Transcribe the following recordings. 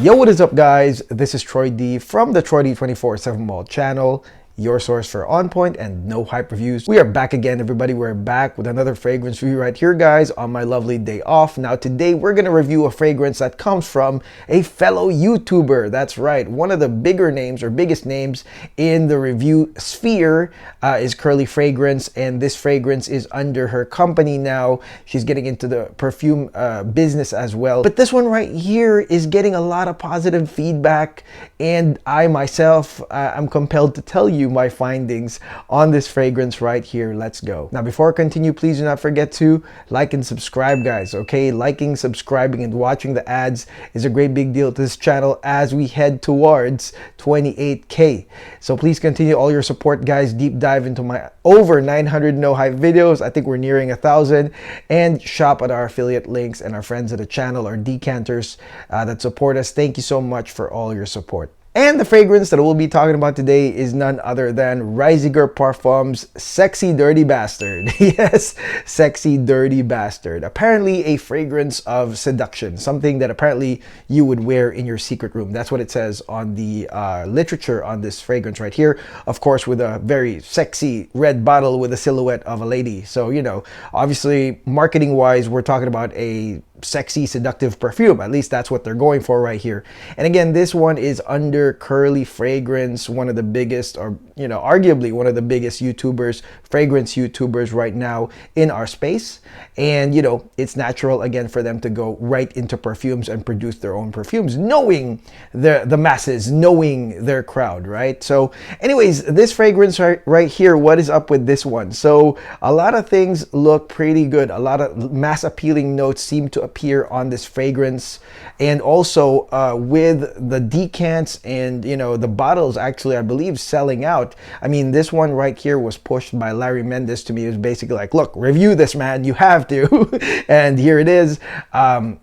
Yo, what is up, guys? This is Troy D from the Troy D 24/7 Mall channel, your source for on point and no hype reviews. We are back again, everybody. We're back with another fragrance review right here, guys, on my lovely day off. Now, today we're gonna review a fragrance that comes from a fellow YouTuber. That's right, one of the bigger names or biggest names in the review sphere is Curly Fragrance, and this fragrance is under her company now. She's getting into the perfume business as well. But this one right here is getting a lot of positive feedback, and I myself am compelled to tell you my findings on this fragrance right here. Let's go. Now, before I continue, please do not forget to like and subscribe, guys. Okay, liking, subscribing, and watching the ads is a great big deal to this channel as we head towards 28K. So please continue all your support, guys. Deep dive into my over 900 no hype videos. I think we're nearing 1,000, and shop at our affiliate links and our friends at the channel, our decanters that support us. Thank you so much for all your support. And the fragrance that we'll be talking about today is none other than Ryziger Parfums Sexy Dirty Bastard. Yes, Sexy Dirty Bastard. Apparently a fragrance of seduction, something that apparently you would wear in your secret room. That's what it says on the literature on this fragrance right here. Of course, with a very sexy red bottle with a silhouette of a lady. So, you know, obviously marketing wise, we're talking about a sexy, seductive perfume. At least that's what they're going for right here. And again, this one is under Curly Fragrance, one of the biggest, or you know, arguably one of the biggest YouTubers, fragrance YouTubers right now in our space. And you know, it's natural again for them to go right into perfumes and produce their own perfumes, knowing the masses, knowing their crowd, right? So anyways, this fragrance right here, what is up with this one? So a lot of things look pretty good. A lot of mass appealing notes seem to appear on this fragrance, and also with the decants and you know the bottles actually, I believe, selling out. I mean, this one right here was pushed by Larry Mendez to me. It was basically like, look, review this, man, you have to. And here it is.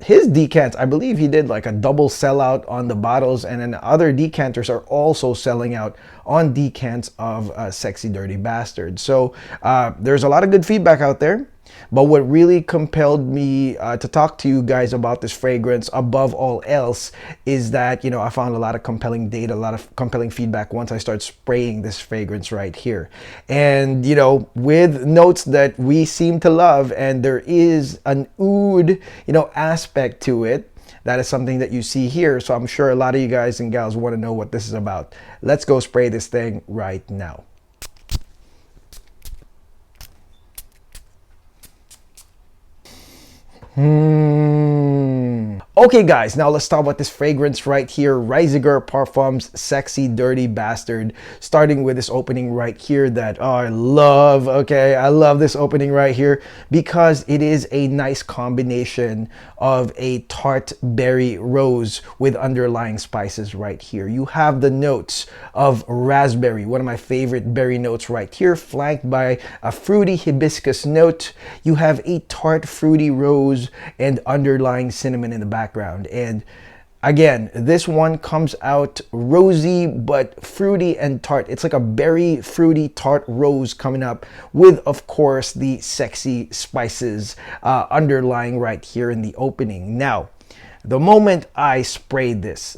His decants, I believe he did like a double sellout on the bottles, and then other decanters are also selling out on decants of Sexy Dirty Bastard. So there's a lot of good feedback out there. But what really compelled me to talk to you guys about this fragrance above all else is that, you know, I found a lot of compelling data, a lot of compelling feedback once I started spraying this fragrance right here. And, you know, with notes that we seem to love, and there is an oud, you know, aspect to it. That is something that you see here. So I'm sure a lot of you guys and gals want to know what this is about. Let's go spray this thing right now. Okay, guys, now let's talk about this fragrance right here, Ryziger Parfums Sexy Dirty Bastard, starting with this opening right here that I love. Okay, I love this opening right here because it is a nice combination of a tart berry rose with underlying spices right here. You have the notes of raspberry, one of my favorite berry notes right here, flanked by a fruity hibiscus note. You have a tart fruity rose and underlying cinnamon in the background. And again, this one comes out rosy but fruity and tart. It's like a berry fruity tart rose coming up with, of course, the sexy spices underlying right here in the opening. Now, the moment I sprayed this,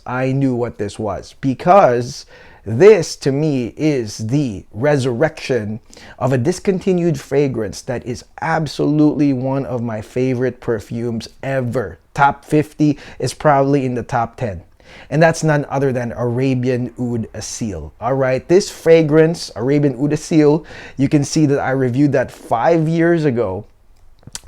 I knew what this was, because this, to me, is the resurrection of a discontinued fragrance that is absolutely one of my favorite perfumes ever. Top 50 is probably in the top 10. And that's none other than Arabian Oud Asil. All right, this fragrance, Arabian Oud Asil, you can see that I reviewed that 5 years ago,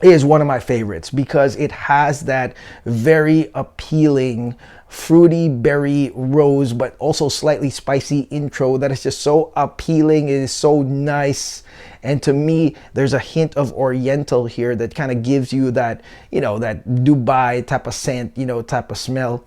is one of my favorites because it has that very appealing fruity berry rose but also slightly spicy intro that is just so appealing. It is so nice, and to me there's a hint of oriental here that kind of gives you that, you know, that Dubai type of scent, you know, type of smell.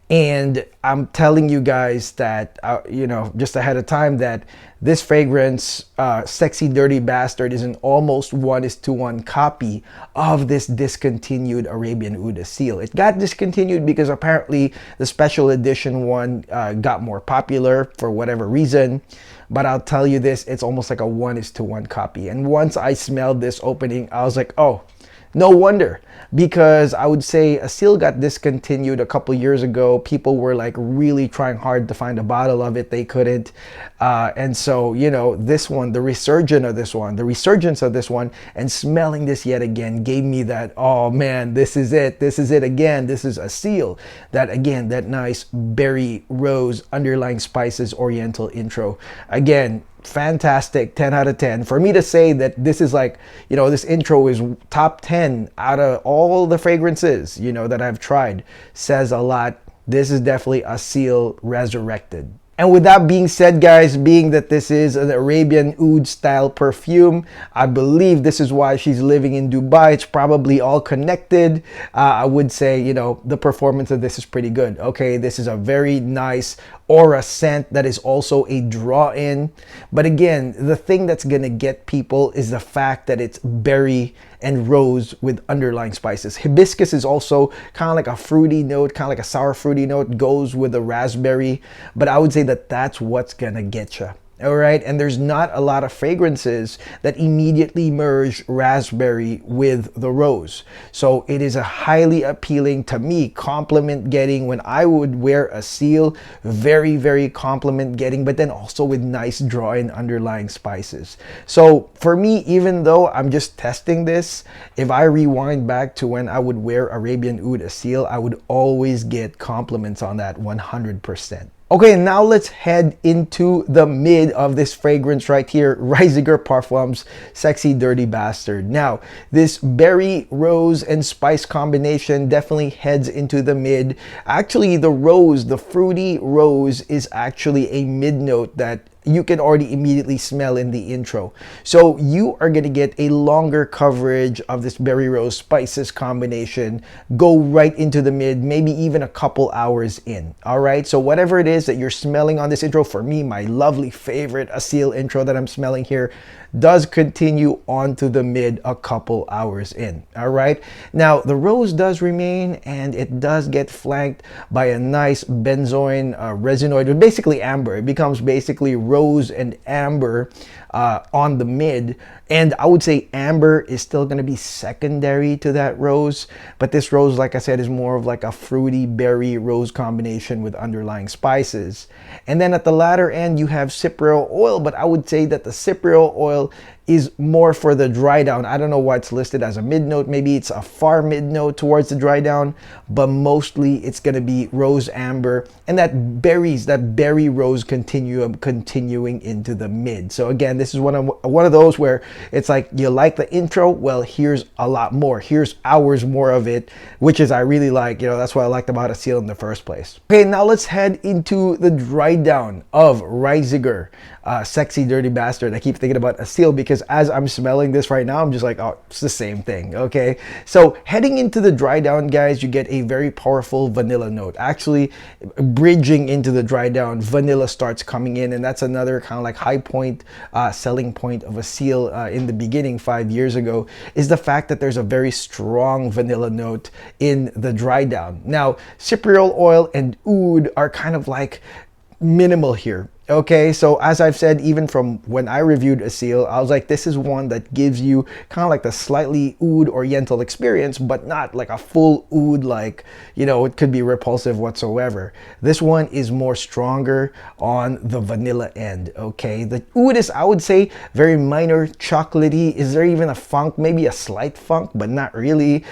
And I'm telling you guys that, you know, just ahead of time, that this fragrance, Sexy Dirty Bastard, is an almost 1:1 copy of this discontinued Arabian Oud Asil. It got discontinued because apparently the special edition one got more popular for whatever reason. But I'll tell you this, it's almost like a 1:1 copy. And once I smelled this opening, I was like, oh, No wonder, because I would say a seal got discontinued a couple years ago. People were like really trying hard to find a bottle of it. They couldn't. And so, you know, this one, the resurgence of this one, and smelling this yet again gave me that, oh man, this is it. This is it again. This is a seal. That again, that nice berry, rose, underlying spices, oriental intro. Again, fantastic, 10 out of 10. For me to say that this is like, you know, this intro is top 10 out of all the fragrances, you know, that I've tried, says a lot. This is definitely a seal resurrected. And with that being said, guys, being that this is an Arabian oud style perfume, I believe this is why she's living in Dubai. It's probably all connected. I would say, you know, the performance of this is pretty good. Okay, this is a very nice aura scent that is also a draw-in. But again, the thing that's gonna get people is the fact that it's berry and rose with underlying spices. Hibiscus is also kind of like a fruity note, kind of like a sour fruity note, goes with the raspberry. But I would say that that's what's gonna get you. All right, and there's not a lot of fragrances that immediately merge raspberry with the rose. So it is a highly appealing, to me, compliment getting when I would wear a seal. Very, very compliment getting, but then also with nice draw-in underlying spices. So for me, even though I'm just testing this, if I rewind back to when I would wear Arabian Oud, a seal, I would always get compliments on that 100%. Okay, now let's head into the mid of this fragrance right here, Ryziger Parfums Sexy Dirty Bastard. Now, this berry, rose, and spice combination definitely heads into the mid. Actually, the rose, the fruity rose, is actually a mid note that you can already immediately smell in the intro. So you are going to get a longer coverage of this berry rose spices combination, go right into the mid, maybe even a couple hours in. All right, so whatever it is that you're smelling on this intro, for me, my lovely favorite Asil intro that I'm smelling here, does continue on to the mid a couple hours in. All right, now the rose does remain, and it does get flanked by a nice benzoin resinoid, basically amber. It becomes basically rose and amber on the mid, and I would say amber is still going to be secondary to that rose, but this rose, like I said, is more of like a fruity berry rose combination with underlying spices. And then at the latter end you have cypriol oil, but I would say that the cypriol oil is more for the dry down. I don't know why it's listed as a mid note. Maybe it's a far mid note towards the dry down, but mostly it's going to be rose amber, and that berry rose continuing into the mid. So again, this is one of those where it's like, you like the intro, well, here's a lot more, here's hours more of it, which is I really like. You know, that's what I liked about Asil in the first place. Okay, now let's head into the dry down of Ryziger Sexy Dirty Bastard. I keep thinking about Asil because as I'm smelling this right now, I'm just like, oh, it's the same thing. Okay, so heading into the dry down, guys, you get a very powerful vanilla note. Actually, bridging into the dry down, vanilla starts coming in, and that's another kind of like high point, selling point of Asil in the beginning 5 years ago, is the fact that there's a very strong vanilla note in the dry down. Now, cypriol oil and oud are kind of like minimal here. Okay, so as I've said, even from when I reviewed Asil, I was like, this is one that gives you kind of like the slightly oud oriental experience, but not like a full oud, like, you know, it could be repulsive whatsoever. This one is more stronger on the vanilla end. Okay, the oud is, I would say, very minor, chocolatey. Is there even a funk? Maybe a slight funk, but not really.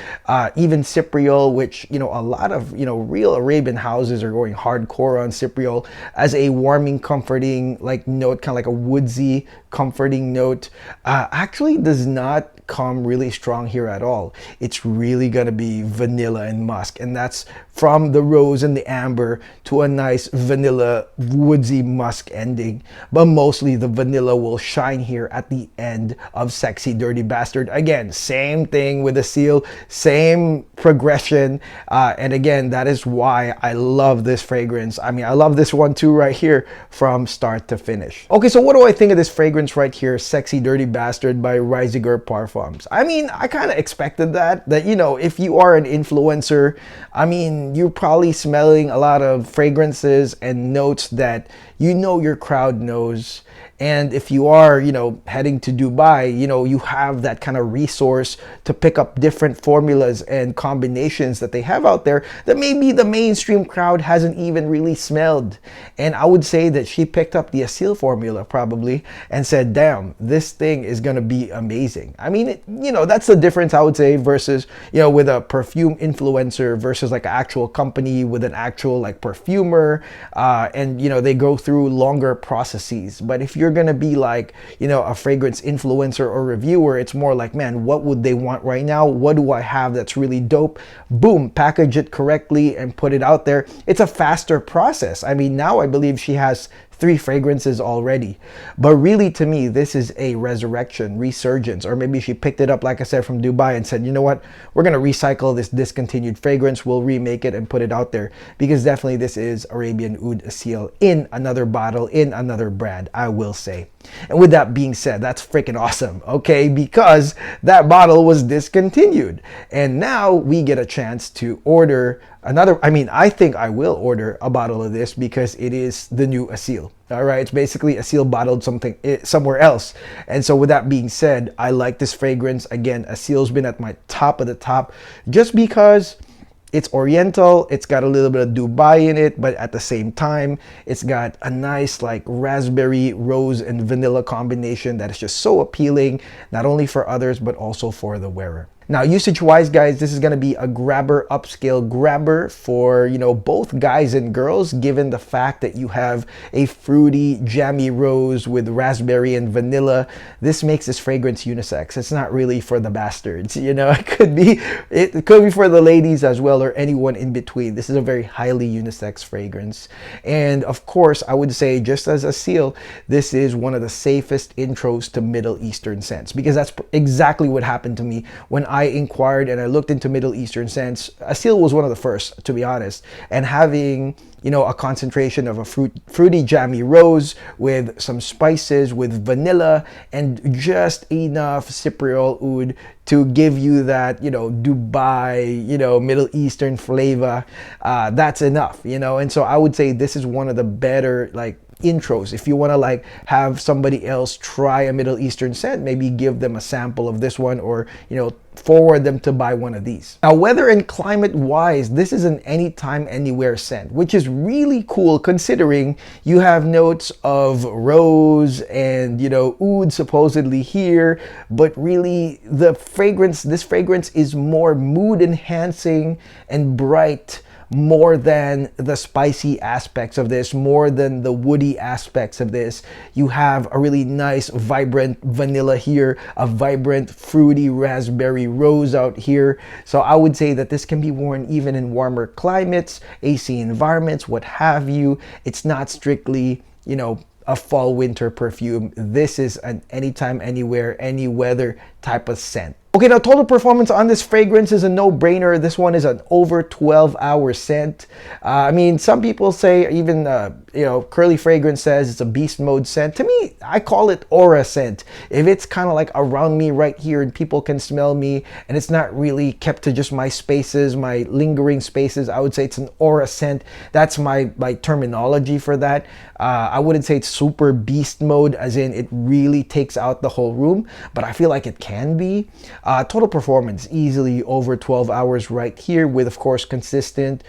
Even cypriol, which, you know, a lot of, you know, real Arabian houses are going hardcore on cypriol as a warming, comforting like note, kind of like a woodsy comforting note, actually does not come really strong here at all. It's really gonna be vanilla and musk, and that's from the rose and the amber to a nice vanilla woodsy musk ending, but mostly the vanilla will shine here at the end of Sexy Dirty Bastard. Again, same thing with Asil, same progression, and again, that is why I love this fragrance. I mean, I love this one too right here from start to finish. Okay, so what do I think of this fragrance right here, Sexy Dirty Bastard by Ryziger Parfums? I mean, I kind of expected that, you know, if you are an influencer, I mean, you're probably smelling a lot of fragrances and notes that you know your crowd knows, And if you are, heading to Dubai, you have that kind of resource to pick up different formulas and combinations that they have out there that maybe the mainstream crowd hasn't even really smelled. And I would say that she picked up the Asil formula probably and said, damn, this thing is going to be amazing. I mean, that's the difference, I would say, versus, with a perfume influencer versus like an actual company with an actual like perfumer. And, they go through longer processes. But if you're going to be like, a fragrance influencer or reviewer, it's more like, man, what would they want right now? What do I have that's really dope? Boom, package it correctly and put it out there. It's a faster process. I mean, now I believe she has 3 fragrances already. But really, to me, this is a resurrection, resurgence, or maybe she picked it up, like I said, from Dubai and said, you know what, we're going to recycle this discontinued fragrance, we'll remake it and put it out there. Because definitely this is Arabian Oud Asil in another bottle, in another brand, I will say. And with that being said, that's freaking awesome, okay? Because that bottle was discontinued. And now we get a chance to order another. I mean, I think I will order a bottle of this because it is the new Asil. All right, it's basically Asil bottled somewhere else. And so with that being said, I like this fragrance. Again, Asil's been at my top of the top just because it's oriental, it's got a little bit of Dubai in it, but at the same time, it's got a nice like raspberry, rose, and vanilla combination that is just so appealing, not only for others, but also for the wearer. Now, usage-wise, guys, this is going to be a grabber, upscale grabber for, both guys and girls, given the fact that you have a fruity, jammy rose with raspberry and vanilla. This makes this fragrance unisex. It's not really for the bastards, It could be for the ladies as well, or anyone in between. This is a very highly unisex fragrance. And of course, I would say, just as Asil, this is one of the safest intros to Middle Eastern scents, because that's exactly what happened to me when I inquired and I looked into Middle Eastern scents. Asil was one of the first, to be honest, and having a concentration of a fruity jammy rose with some spices, with vanilla, and just enough Cypriol oud to give you that Dubai, Middle Eastern flavor. That's enough, and so I would say this is one of the better like intros. If you want to like have somebody else try a Middle Eastern scent, maybe give them a sample of this one, or forward them to buy one of these. Now, weather and climate wise, this is an anytime, anywhere scent, which is really cool considering you have notes of rose and oud supposedly here, but really this fragrance is more mood enhancing and bright, more than the spicy aspects of this, more than the woody aspects of this. You have a really nice vibrant vanilla here, a vibrant fruity raspberry rose out here. So I would say that this can be worn even in warmer climates, AC environments, what have you. It's not strictly, a fall winter perfume. This is an anytime, anywhere, any weather type of scent. Okay, now total performance on this fragrance is a no-brainer. This one is an over 12-hour scent. I mean, some people say, even Curly Fragrance says it's a beast mode scent. To me, I call it aura scent. If it's kind of like around me right here and people can smell me and it's not really kept to just my spaces, my lingering spaces, I would say it's an aura scent. That's my terminology for that. I wouldn't say it's super beast mode, as in it really takes out the whole room, but I feel like it can be. Total performance easily over 12 hours right here, with of course consistent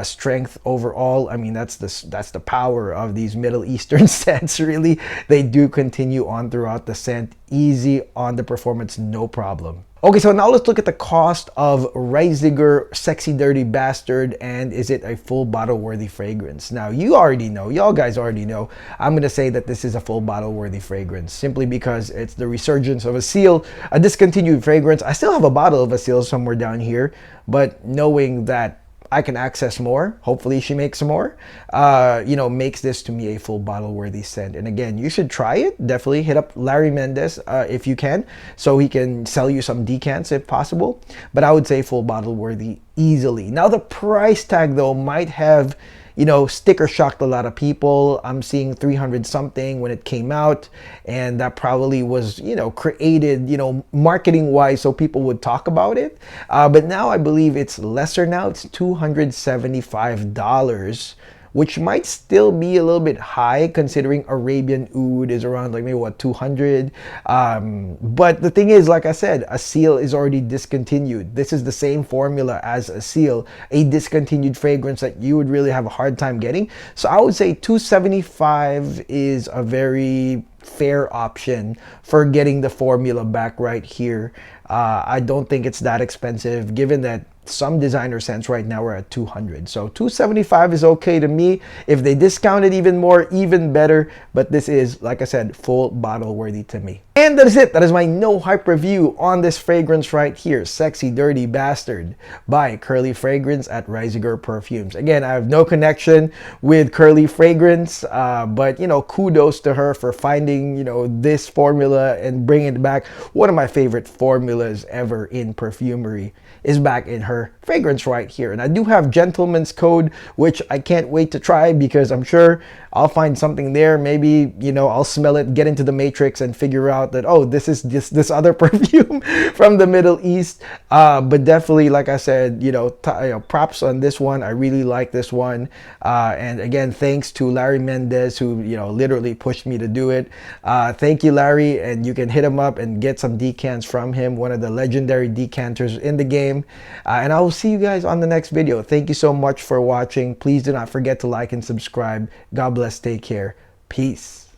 strength overall. I mean, that's the power of these Middle Eastern scents. Really, they do continue on throughout the scent, easy on the performance, no problem. Okay, so now let's look at the cost of Ryziger Sexy Dirty Bastard, and is it a full bottle worthy fragrance? Now, y'all guys already know, I'm going to say that this is a full bottle worthy fragrance, simply because it's the resurgence of Asil, a discontinued fragrance. I still have a bottle of Asil somewhere down here, but knowing that I can access more, hopefully she makes some more, makes this to me a full bottle worthy scent. And again, you should try it. Definitely hit up Larry Mendez if you can, so he can sell you some decants if possible. But I would say full bottle worthy easily. Now, the price tag though might have sticker shocked a lot of people. I'm seeing 300 something when it came out, and that probably was, created, marketing wise, so people would talk about it. But now I believe it's lesser now. It's $275, which might still be a little bit high considering Arabian Oud is around like maybe what, 200. But the thing is, like I said, a seal is already discontinued. This is the same formula as a seal, a discontinued fragrance that you would really have a hard time getting. So I would say 275 is a very fair option for getting the formula back right here. I don't think it's that expensive given that some designer scents right now are at 200. So 275 is okay to me. If they discount it even more, even better. But this is, like I said, full bottle worthy to me. And that is it. That is my no hype review on this fragrance right here, Sexy Dirty Bastard by Curly Fragrance at Ryziger Perfumes. Again, I have no connection with Curly Fragrance, but you know, kudos to her for finding, you know, this formula and bringing it back. One of my favorite formulas ever in perfumery is back in her fragrance right here. And I do have Gentleman's Code, which I can't wait to try because I'm sure I'll find something there. Maybe, you know, I'll smell it, get into the matrix and figure out that, oh, this is this other perfume from the Middle East. But definitely, like I said, you know, props on this one. I really like this one. And again, thanks to Larry Mendez, who, you know, literally pushed me to do it. Thank you, Larry. And you can hit him up and get some decants from him, one of the legendary decanters in the game. And I will see you guys on the next video. Thank you so much for watching. Please do not forget to like and subscribe. God bless. Take care. Peace.